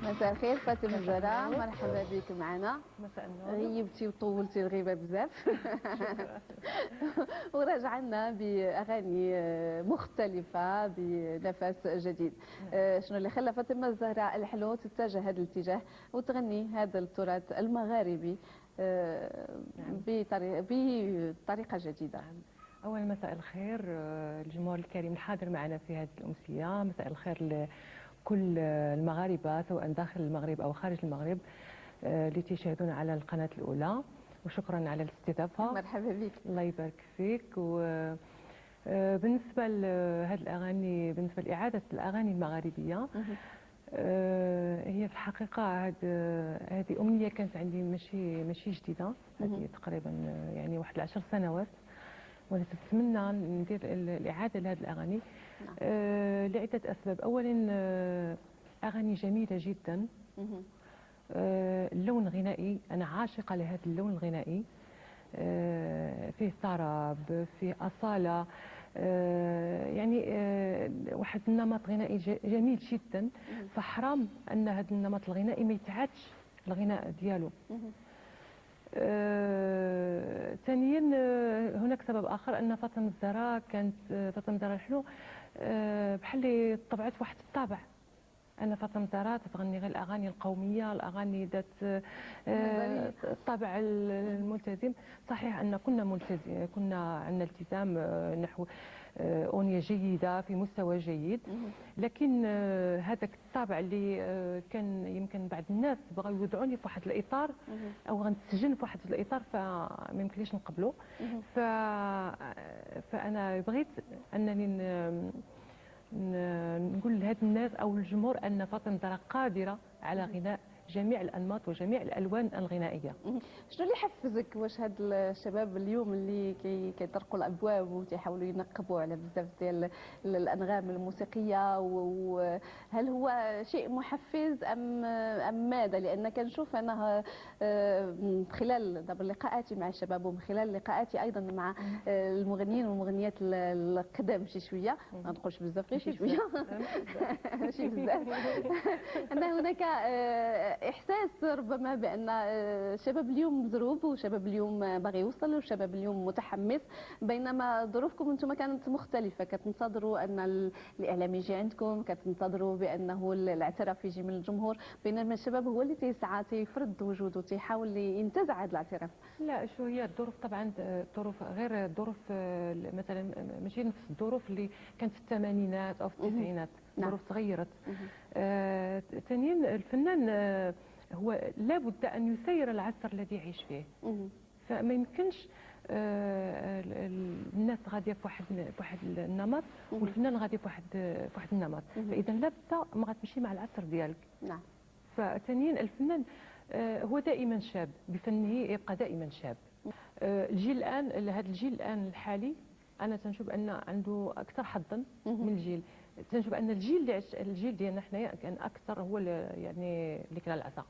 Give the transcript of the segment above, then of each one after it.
مساء الخير فاطمة الزهراء، مرحبا بك معنا. مساء النور. غيبتي وطولتي الغيبة بزاف. ورجعنا بأغاني مختلفة بنفس جديد. شنو اللي خلى فاطمة الزهراء الحلو تتجه هذا الاتجاه وتغني هذا التراث المغاربي بطريقة جديدة؟ أول مساء الخير الجمهور الكريم الحاضر معنا في هذه الأمسية. مساء الخير لكل المغاربة سواء داخل المغرب أو خارج المغرب اللي تشاهدون على القناة الأولى، وشكرا على الاستضافة. مرحبا بك. الله يبارك فيك. بالنسبة لهذه الأغاني، بالنسبة لإعادة الأغاني المغاربية، هي في الحقيقة هذه أمنية كانت عندي ماشي جديدة، هذه تقريبا يعني واحد 10 سنوات، وانا نتمنى ندير الاعاده لهذه الاغاني لعده اسباب. اولا اغاني جميله جدا، اللون الغنائي انا عاشقه لهذا اللون الغنائي، فيه طرب، فيه اصاله، يعني واحد النمط غنائي جميل جدا، فحرام ان هذا النمط الغنائي ما يتعادش الغناء ديالو. ثانيا هناك سبب اخر، ان فاطمه الزهراء الحلو بحال اللي طبعت واحد الطابع. انا فاطمه الزهراء تتغني غير الاغاني القوميه، الاغاني ذات الطابع الملتزم. صحيح ان كنا عندنا التزام نحو اغنيه جيده في مستوى جيد، لكن هذاك الطابع اللي كان يمكن بعض الناس بغاو يوضعوني في واحد الاطار او غنتسجن في واحد الاطار، فما يمكنليش نقبلو. فانا بغيت انني نقول لهاد الناس او الجمهور ان فاطمه الزهراء قادره على غناء جميع الانماط وجميع الالوان الغنائيه. شنو اللي حفزك؟ واش هاد الشباب اليوم اللي كيطرقوا الابواب وتيحاولوا ينقبوا على بزاف ديال الانغام الموسيقيه، وهل هو شيء محفز ام ماذا؟ لان كنشوف انا خلال دابا لقاءاتي مع الشباب، ومن خلال لقاءاتي ايضا مع المغنيين والمغنيات القدام شي شويه، ما نقولش بزاف غير شي شويه ماشي بزاف، ان هناك احساس ربما بان الشباب اليوم مضروب، وشباب اليوم باغي يوصل، وشباب اليوم متحمس، بينما ظروفكم انتم كانت مختلفه. كتنتظروا ان الاعلام يجي عندكم، كتنتظروا بانه الاعتراف يجي من الجمهور، بينما الشباب هو اللي تيسعى تيفرض وجوده، تيحاول ينتزع هذا الاعتراف. لا، شو هي الظروف؟ طبعا الظروف غير الظروف، مثلا ماشي نفس الظروف اللي كانت في الثمانينات او في التسعينات. الظروف تغيرت. ثانيا الفنان هو لابد ان يسير العصر الذي يعيش فيه، فما يمكنش الناس غاديه في واحد النمط والفنان غادي في واحد النمط، فاذا لابد ما غتمشي مع العصر ديالك. نعم. فثانيا الفنان هو دائما شاب، بفنه يبقى دائما شاب. الجيل الان، هذا الجيل الان الحالي، انا تنشوف ان عنده اكثر حظا من الجيل. تنشوف ان الجيل ديالنا حنايا كان اكثر هو اللي كلا العصا.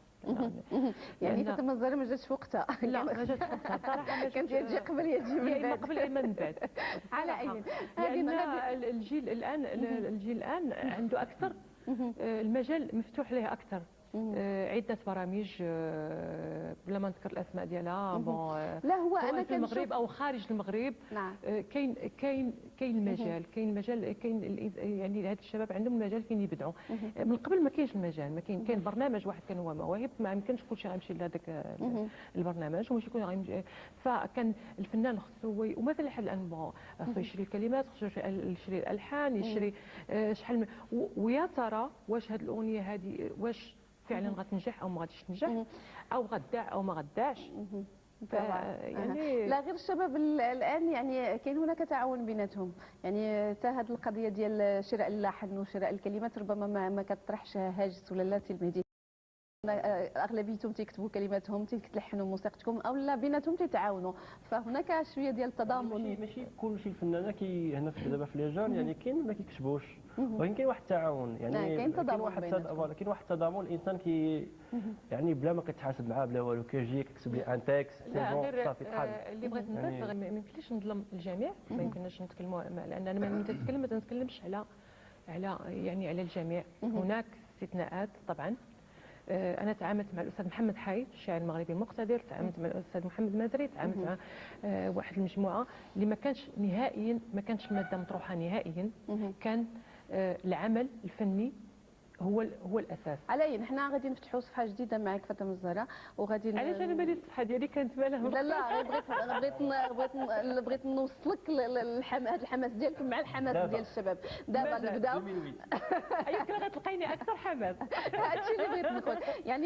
يعني فاطمه الزهراء ما جاتش في وقتها. لا، ما جاتش في وقتها صراحه. كانت تجي قبل يا تجي من بعد. يا اما قبل يا اما من بعد. على اي لان الجيل الان عنده اكثر، المجال مفتوح له اكثر. عده برامج بلا ما نذكر الاسماء ديالها، لا هو انا في المغرب او خارج المغرب. نعم. كاين المجال، يعني هاد الشباب عندهم المجال فين يبدعوا. من قبل ما كاينش المجال، ما كاين برنامج واحد كان هو مواهب، ما يمكنش كلشي غيمشي لهذاك البرنامج، وماشي كل غيمشي. فكان الفنان خصو ومثلا حل الان خصو يشري الكلمات، خصو يشري الالحان، يشري شحال ويا ترى واش هاد الاغنيه هذه واش فعلا غتنجح او ما غاديش تنجح، او غداع او ما غداعش. يعني لا، غير الشباب الان يعني كاين هناك تعاون بيناتهم، يعني حتى هذه القضيه ديال شراء اللحن وشراء الكلمات ربما ما كتطرحش هاجس ولا لا المهدي. اغلبيتهم تيكتبوا كلماتهم، تلحنوا موسيقتكم، او لا بيناتهم تيتعاونوا، فهناك شويه ديال التضامن. ماشي كلشي الفنانه هنا دابا في ليجان، يعني كاين ما كيكتبوش، ولكن كاين واحد التعاون، يعني كاين تضامن بيناتهم. كاين واحد التضامن. الانسان يعني بلا ما كتحاسب معاه بلا والو، كيجي كيكتب لي ان تيكست صافي تحل. اللي بغيت نضيف، ما يمكنليش نظلم الجميع، ما يمكنناش نتكلموا، لان انا ما نتكلمش على يعني على الجميع. هناك استثناءات طبعا، انا تعاملت مع الاستاذ محمد حايد الشاعر المغربي المقتدر، تعاملت مع الاستاذ محمد مازري، تعاملت مع واحد المجموعه اللي ما كانش نهائيا، ما كانش ماده مطروحه نهائيا، كان العمل الفني هو الاساس. على اي حنا غادي نفتحوا صفحه جديده معك فاطمه الزهراء، وغادي علاش انا بالي الصفحه ديالي كانت مالها؟ لا بغيت نوصلك هذا الحماس ديالكم مع الحماس ديال الشباب. دابا نبداو يمكن غتلقيني اكثر حماس. هادشي اللي بغيت نقول يعني.